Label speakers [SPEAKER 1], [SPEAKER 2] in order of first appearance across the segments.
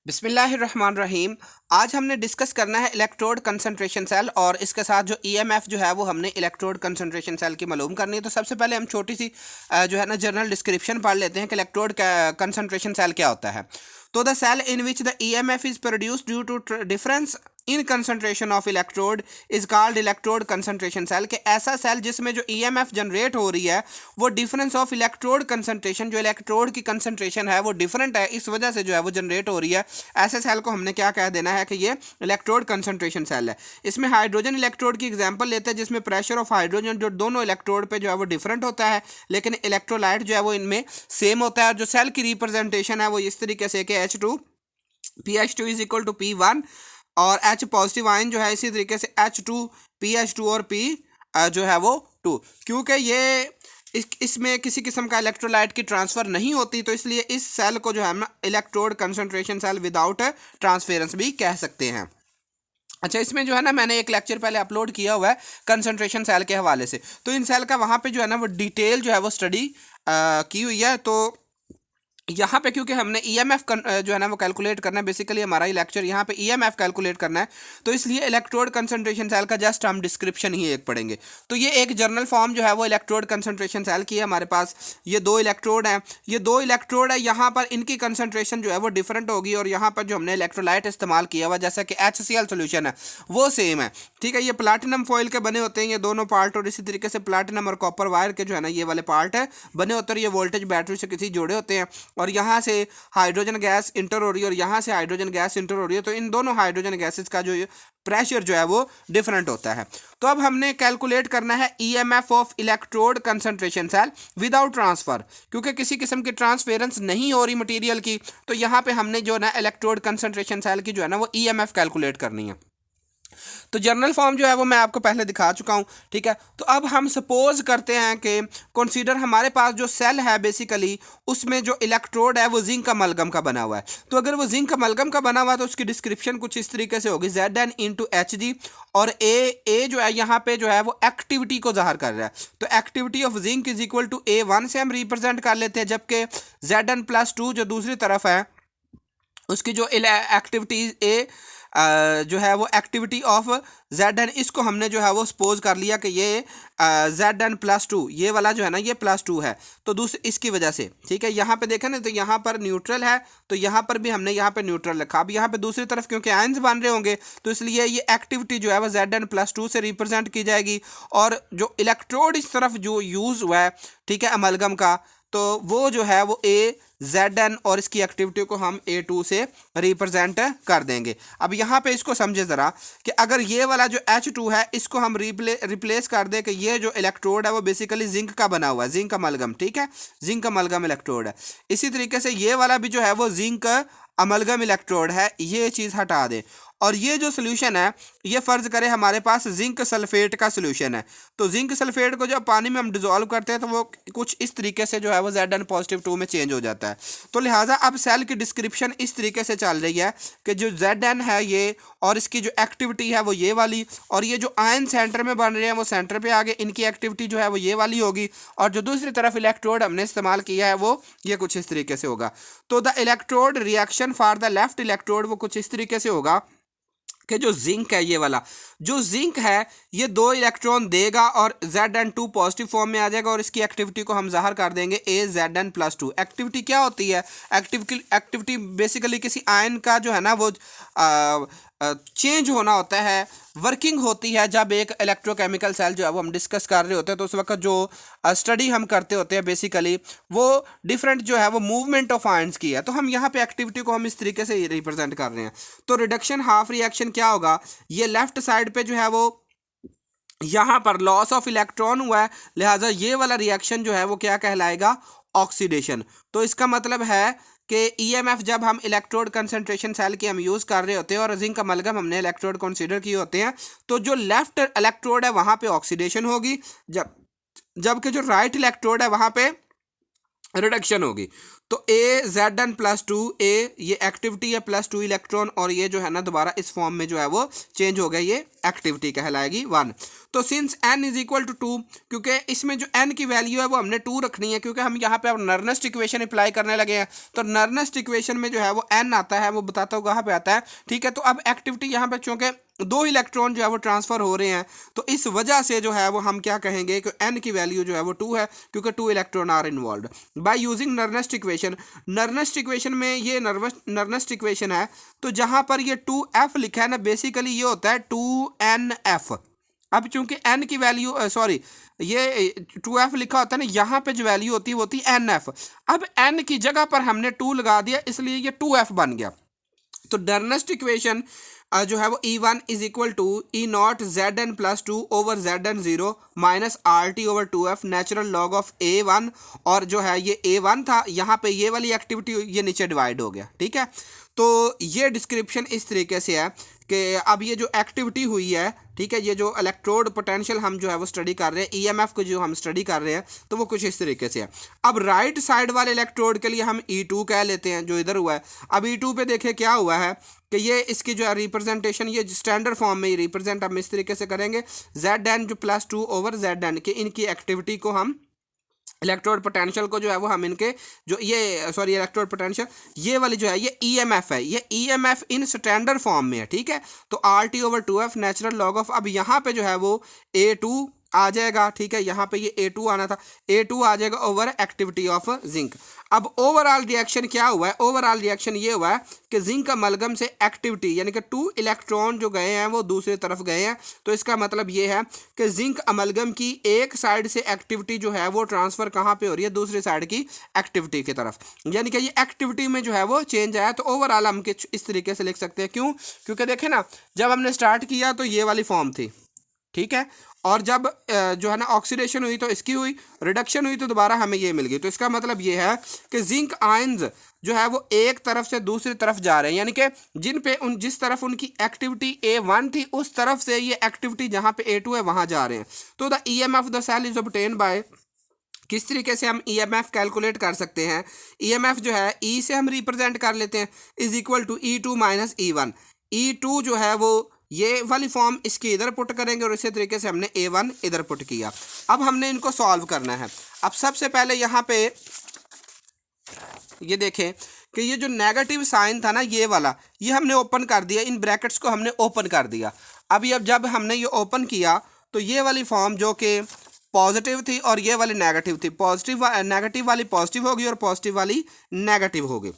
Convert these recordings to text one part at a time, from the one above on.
[SPEAKER 1] बिस्मिल्लाहिर्रहमानिर्रहीम। आज हमने डिस्कस करना है इलेक्ट्रोड कंसंट्रेशन सेल और इसके साथ जो ईएमएफ जो है वो हमने इलेक्ट्रोड कंसंट्रेशन सेल की मालूम करनी है। तो सबसे पहले हम छोटी सी जो है ना जनरल डिस्क्रिप्शन पढ़ लेते हैं कि इलेक्ट्रोड कंसंट्रेशन सेल क्या होता है। तो the cell in which the EMF is produced due to difference in concentration of electrode is called electrode concentration cell. के ऐसा सेल जिसमें जो ईएमएफ जनरेट हो रही है वो डिफरेंस ऑफ इलेक्ट्रोड कंसंट्रेशन, जो इलेक्ट्रोड की कंसंट्रेशन है वो डिफरेंट है, इस वजह से जो है वो जनरेट हो रही है। ऐसे सेल को हमने क्या कह देना है कि ये इलेक्ट्रोड कंसंट्रेशन सेल है। इसमें हाइड्रोजन इलेक्ट्रोड की एग्जांपल लेते हैं जिसमें प्रेशर ऑफ हाइड्रोजन जो दोनों इलेक्ट्रोड पे जो है वो डिफरेंट होता है, लेकिन इलेक्ट्रोलाइट जो है वो इनमें सेम होता है। और जो सेल की रिप्रेजेंटेशन है वो इस तरीके से कि H2 PH2 is equal to P1 और H पॉजिटिव आयन जो है इसी तरीके से H2 PH2 और P जो है वो 2, क्योंकि ये इसमें किसी किस्म का इलेक्ट्रोलाइट की ट्रांसफ़र नहीं होती, तो इसलिए इस सेल को जो है ना electrode concentration cell without transference भी कह सकते हैं। अच्छा, इसमें जो है ना मैंने एक लेक्चर पहले अपलोड किया हुआ है कंसंट्रेशन सेल के हवाले से, तो इन सेल का वहाँ पे जो है ना वो डिटेल जो है वो स्टडी की हुई है। तो यहाँ पे क्योंकि हमने ईएमएफ जो है ना वो कैलकुलेट करना है, बेसिकली हमारा ही लेक्चर यहाँ पे ईएमएफ कैलकुलेट करना है, तो इसलिए इलेक्ट्रोड कंसंट्रेशन सेल का जस्ट हम डिस्क्रिप्शन ही एक पढ़ेंगे। तो ये एक जर्नल फॉर्म जो है वो इलेक्ट्रोड कंसंट्रेशन सेल की है। हमारे पास ये दो इलेक्ट्रोड हैं, यहाँ पर इनकी कंसंट्रेशन जो है वो डिफरेंट होगी, और यहाँ पर जो हमने इलेक्ट्रोलाइट इस्तेमाल किया हुआ जैसा कि HCl सोल्यूशन है वो सेम है। ठीक है, ये प्लाटिनम फॉइल के बने होते हैं ये दोनों पार्ट, और इसी तरीके से प्लाटिनम और कॉपर वायर के जो है ना ये वाले पार्ट है बने होते हैं, ये वोल्टेज बैटरी से किसी जुड़े होते हैं, और यहाँ से हाइड्रोजन गैस इंटर हो रही है और यहाँ से हाइड्रोजन गैस इंटर हो रही है, तो इन दोनों हाइड्रोजन गैसेस का जो प्रेशर जो है वो डिफरेंट होता है। तो अब हमने कैलकुलेट करना है EMF of electrode concentration cell without transfer, क्योंकि किसी किस्म की ट्रांसफेरेंस नहीं हो रही मटेरियल की, तो यहाँ पे हमने जो ना इलेक्ट्रोड कंसंट्रेशन सेल की जो है ना वो ईएमएफ कैलकुलेट करनी है। तो जर्नल फॉर्म जो है वो मैं आपको पहले दिखा चुका हूँ। ठीक है, तो अब हम सपोज करते हैं कि कंसीडर हमारे पास जो सेल है बेसिकली उसमें जो इलेक्ट्रोड है वो जिंक अमलगम का बना हुआ है। तो अगर वो जिंक अमलगम का बना हुआ है तो उसकी डिस्क्रिप्शन कुछ इस तरीके से होगी Zn इंटू Hg, और ए जो है यहाँ पे जो है वो एक्टिविटी को जाहिर कर रहा है, तो activity of zinc is equal to A1 से हम रिप्रेजेंट कर लेते हैं, जबकि Zn+2 जो दूसरी तरफ है उसकी जो एक्टिविटी ए जो है वो एक्टिविटी ऑफ Zn, इसको हमने जो है वो सपोज कर लिया कि ये Zn+2 ये वाला जो है ना ये +2 है, तो दूसरी इसकी वजह से। ठीक है, यहाँ पे देखें ना तो यहाँ पर न्यूट्रल है, तो यहाँ पर भी हमने यहाँ पे न्यूट्रल रखा। अब यहाँ पे दूसरी तरफ क्योंकि आयंस बन रहे होंगे तो इसलिए ये एक्टिविटी जो है वो Zn+2 से रिप्रेजेंट की जाएगी, और जो इलेक्ट्रोड इस तरफ जो यूज़ हुआ है ठीक है अमलगम का, तो वो जो है वो Zn और इसकी एक्टिविटी को हम A2 से रिप्रेजेंट कर देंगे। अब यहाँ पे इसको समझे ज़रा कि अगर ये वाला जो H2 है इसको हम रिप्लेस कर दें कि ये जो इलेक्ट्रोड है वो बेसिकली जिंक का बना हुआ है, जिंक अमलगम। ठीक है, जिंक अमलगम इलेक्ट्रोड है। इसी तरीके से ये वाला भी जो है वो जिंक अमलगम इलेक्ट्रोड है, ये चीज़ हटा दें, और ये जो सोल्यूशन है ये फ़र्ज़ करें हमारे पास जिंक सल्फेट का सोल्यूशन है, तो जिंक सल्फेट को जब पानी में हम डिज़ोल्व करते हैं तो वो कुछ इस तरीके से जो है वो Zn+2 में चेंज हो जाता है। तो लिहाजा अब सेल की डिस्क्रिप्शन इस तरीके से चल रही है कि जो Zn है ये, और इसकी जो एक्टिविटी है वो ये वाली, और ये जो आयन सेंटर में बन रहे हैं वो सेंटर पे आगे इनकी एक्टिविटी जो है वो ये वाली होगी, और जो दूसरी तरफ इलेक्ट्रोड हमने इस्तेमाल किया है वो ये कुछ इस तरीके से होगा। तो the electrode reaction for the left electrode वो कुछ इस तरीके से होगा कि जो जिंक है ये वाला जो जिंक है ये 2 इलेक्ट्रॉन देगा और Zn2 पॉजिटिव फॉर्म में आ जाएगा, और इसकी एक्टिविटी को हम जाहिर कर देंगे Zn+2। एक्टिविटी क्या होती है? एक्टिविटी बेसिकली किसी आयन का जो है ना वो चेंज होना होता है, वर्किंग होती है। जब एक इलेक्ट्रोकेमिकल सेल जो है वो हम डिस्कस कर रहे होते हैं तो उस वक्त जो स्टडी हम करते होते हैं बेसिकली वो डिफरेंट जो है वो मूवमेंट ऑफ आयंस की है, तो हम यहाँ पे एक्टिविटी को हम इस तरीके से रिप्रेजेंट कर रहे हैं। तो रिडक्शन हाफ रिएक्शन क्या होगा, ये लेफ्ट साइड पे जो है वो यहाँ पर लॉस ऑफ इलेक्ट्रॉन हुआ है, लिहाजा ये वाला रिएक्शन जो है वो क्या कहलाएगा, ऑक्सीडेशन। तो इसका मतलब है कि ईएमएफ जब हम इलेक्ट्रोड कंसंट्रेशन सेल की हम यूज़ कर रहे होते हैं और जिंक अमलगम हमने इलेक्ट्रोड कंसीडर किए होते हैं, तो जो लेफ्ट इलेक्ट्रोड है वहाँ पे ऑक्सीडेशन होगी, जबकि जो राइट इलेक्ट्रोड है वहाँ पे रिडक्शन होगी। तो Zn+2 ये एक्टिविटी है +2 इलेक्ट्रॉन, और ये जो है ना दोबारा इस फॉर्म में जो है वो चेंज हो गया, ये एक्टिविटी कहलाएगी 1। तो since n is equal to 2, क्योंकि इसमें जो n की वैल्यू है वो हमने 2 रखनी है, क्योंकि हम यहाँ पे अब नर्नेस्ट इक्वेशन अप्लाई करने लगे हैं। तो नर्नेस्ट इक्वेशन में जो है वो n आता है, वो बताता हूँ कहाँ पे आता है, ठीक है। तो अब एक्टिविटी यहाँ पे चूंकि 2 इलेक्ट्रॉन जो है वो ट्रांसफर हो रहे हैं, तो इस वजह से जो है वो हम क्या कहेंगे कि n की वैल्यू जो है वो 2 है, क्योंकि 2 electron are involve by using Nernst equation. Nernst equation में ये नर्नेस्ट इक्वेशन है, तो जहां पर ये 2f लिखा है ना, बेसिकली ये होता है 2nf। अब चूंकि n की वैल्यू सॉरी ये 2f लिखा होता है ना, यहाँ पे जो वैल्यू होती है वो होती है nf। अब n की जगह पर हमने 2 लगा दिया, इसलिए ये 2f बन गया। तो नर्नेस्ट इक्वेशन जो है वो E1 is equal to E naught Z N plus 2 over Z N 0 minus R T over 2f natural log of A1। और जो है ये A1 था, यहाँ पे ये वाली एक्टिविटी ये नीचे डिवाइड हो गया, ठीक है। तो ये डिस्क्रिप्शन इस तरीके से है कि अब ये जो एक्टिविटी हुई है, ठीक है, ये जो इलेक्ट्रोड पोटेंशियल हम जो है वो स्टडी कर रहे हैं, ईएमएफ को जो हम स्टडी कर रहे हैं, तो वो कुछ इस तरीके से है। अब राइट साइड वाले इलेक्ट्रोड के लिए हम E2 कह लेते हैं, जो इधर हुआ है। अब E2 पे देखें क्या हुआ है कि ये इसकी जो है रिप्रेजेंटेशन, ये स्टैंडर्ड फॉर्म में ही रिप्रेजेंट हम इस तरीके से करेंगे, जेड एन जो प्लस 2 ओवर जेड एन के, इनकी एक्टिविटी को हम इलेक्ट्रोड पोटेंशियल को जो है वो हम इनके जो ये सॉरी इलेक्ट्रोड पोटेंशियल ये वाली जो है ये ईएमएफ है, ये ईएमएफ इन स्टैंडर्ड फॉर्म में है, ठीक है। तो are T over 2f natural log of, अब यहाँ पे जो है वो A2 आ जाएगा, ठीक है, यहाँ पे ये A2 आना था, A2 आ जाएगा ओवर एक्टिविटी ऑफ जिंक। अब ओवरऑल रिएक्शन क्या हुआ है, ओवरऑल रिएक्शन ये हुआ है कि जिंक अमलगम से एक्टिविटी यानी कि 2 इलेक्ट्रॉन जो गए हैं वो दूसरी तरफ गए हैं। तो इसका मतलब ये है कि जिंक अमलगम की एक साइड से एक्टिविटी जो है वो ट्रांसफर कहाँ पे हो रही है, दूसरी साइड की एक्टिविटी की तरफ, यानी कि ये एक्टिविटी में जो है वो चेंज आया। तो ओवरऑल हम इस तरीके से लिख सकते हैं, क्यों, क्योंकि देखें ना, जब हमने स्टार्ट किया तो ये वाली फॉर्म थी, ठीक है, और जब जो है ना ऑक्सीडेशन हुई तो इसकी हुई, रिडक्शन हुई तो दोबारा हमें ये मिल गई। तो इसका मतलब ये है कि जिंक आयंस जो है वो एक तरफ से दूसरी तरफ जा रहे हैं, यानी कि जिस तरफ उनकी एक्टिविटी A1 थी उस तरफ से ये एक्टिविटी जहाँ पे A2 है वहाँ जा रहे हैं। तो the EMF of the cell is obtain by, किस तरीके से हम EMF कैलकुलेट कर सकते हैं, EMF जो है E से हम रिप्रेजेंट कर लेते हैं, is equal to E2 minus E1। E2 जो है वो ये वाली फॉर्म इसकी इधर पुट करेंगे और इसी तरीके से हमने A1 इधर पुट किया। अब हमने इनको सॉल्व करना है। अब सबसे पहले यहाँ पे ये देखें कि ये जो नेगेटिव साइन था ना ये वाला, ये हमने ओपन कर दिया, इन ब्रैकेट्स को हमने ओपन कर दिया। अब जब हमने ये ओपन किया तो ये वाली फॉर्म जो कि पॉजिटिव थी और ये वाली नेगेटिव थी, नेगेटिव वाली पॉजिटिव होगी और पॉजिटिव वाली नेगेटिव होगी।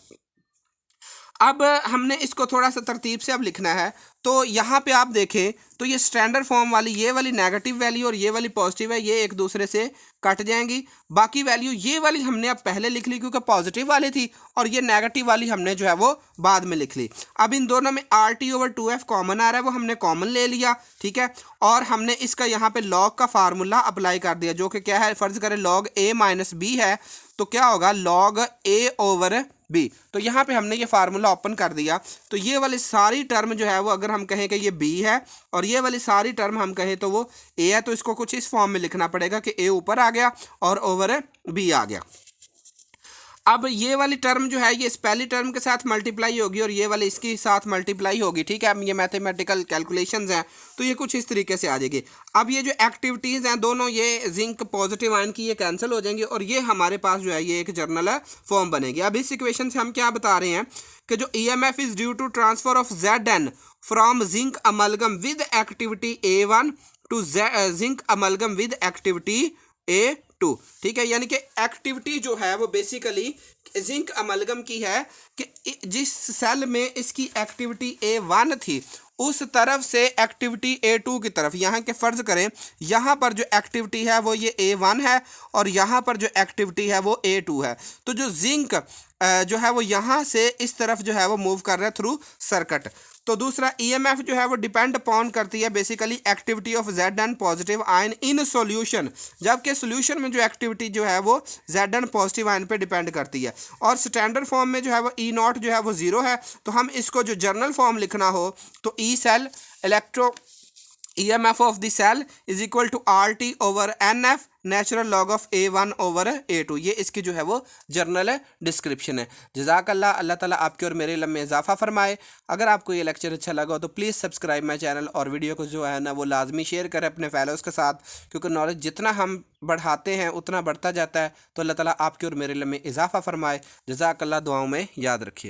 [SPEAKER 1] अब हमने इसको थोड़ा सा तरतीब से अब लिखना है। तो यहाँ पे आप देखें तो ये स्टैंडर्ड फॉर्म वाली ये वाली नेगेटिव वैल्यू और ये वाली पॉजिटिव है, ये एक दूसरे से कट जाएंगी। बाकी वैल्यू ये वाली हमने अब पहले लिख ली क्योंकि पॉजिटिव वाली थी, और ये नेगेटिव वाली हमने जो है वो बाद में लिख ली। अब इन दोनों में R T over 2f common आ रहा है, वो हमने कॉमन ले लिया, ठीक है। और हमने इसका यहाँ पे लॉग का फार्मूला अप्लाई कर दिया, जो कि क्या है, फर्ज करें लॉग a माइनस बी है, तो क्या होगा लॉग a ओवर b। तो यहाँ पे हमने ये फार्मूला ओपन कर दिया। तो ये वाली सारी टर्म जो है वो अगर हम कहें कि ये b है और ये वाली सारी टर्म हम कहें तो वो a है, तो इसको कुछ इस फॉर्म में लिखना पड़ेगा कि a ऊपर आ गया और ओवर b आ गया। अब ये वाली टर्म जो है ये इस पहली टर्म के साथ मल्टीप्लाई होगी और ये वाली इसके साथ मल्टीप्लाई होगी, ठीक है। अब ये मैथमेटिकल कैलकुलेशंस हैं तो ये कुछ इस तरीके से आ जाएगी। अब ये जो एक्टिविटीज़ हैं दोनों ये जिंक पॉजिटिव आयन की ये कैंसिल हो जाएंगी और ये हमारे पास जो है ये एक जर्नल फॉर्म बनेगी। अब इस इक्वेशन से हम क्या बता रहे हैं कि जो EMF is due to transfer of Zn from zinc amalgam with activity A1 to zinc amalgam with activity A2, ठीक है। यानी कि एक्टिविटी जो है वो बेसिकली जिंक अमलगम की है कि जिस सेल में इसकी एक्टिविटी A1 थी उस तरफ से एक्टिविटी A2 की तरफ, यहाँ के फ़र्ज़ करें यहाँ पर जो एक्टिविटी है वो ये A1 है और यहाँ पर जो एक्टिविटी है वो A2 है। तो जो जिंक जो है वो यहाँ से इस तरफ जो है वो मूव कर रहा है थ्रू सर्किट। तो दूसरा EMF जो है वो डिपेंड अपॉन करती है basically activity of Zn positive ion in solution, जबकि सॉल्यूशन में जो एक्टिविटी जो है वो Zn पॉजिटिव आयन पे डिपेंड करती है। और स्टैंडर्ड फॉर्म में जो है वो E0 जो है वो 0 है। तो हम इसको जो जर्नल फॉर्म लिखना हो तो E cell EMF of the cell is equal to RT over NF natural log of A1 over A2। ये इसकी जो है वो जर्नल डिस्क्रिप्शन है। जज़ाकल्लाह, अल्लाह ताला आपके और मेरे इल्म में इजाफा फरमाए। अगर आपको ये लेक्चर अच्छा लगा हो तो प्लीज़ सब्सक्राइब माई चैनल और वीडियो को जो है ना वो लाजमी शेयर करें अपने फैलोज़ के साथ, क्योंकि नॉलेज जितना हम बढ़ाते हैं उतना बढ़ता जाता है। तो अल्लाह ताला आपके और मेरे इल्म में इजाफा फरमाए। जज़ाकल्लाह, दुआओं में याद रखिए।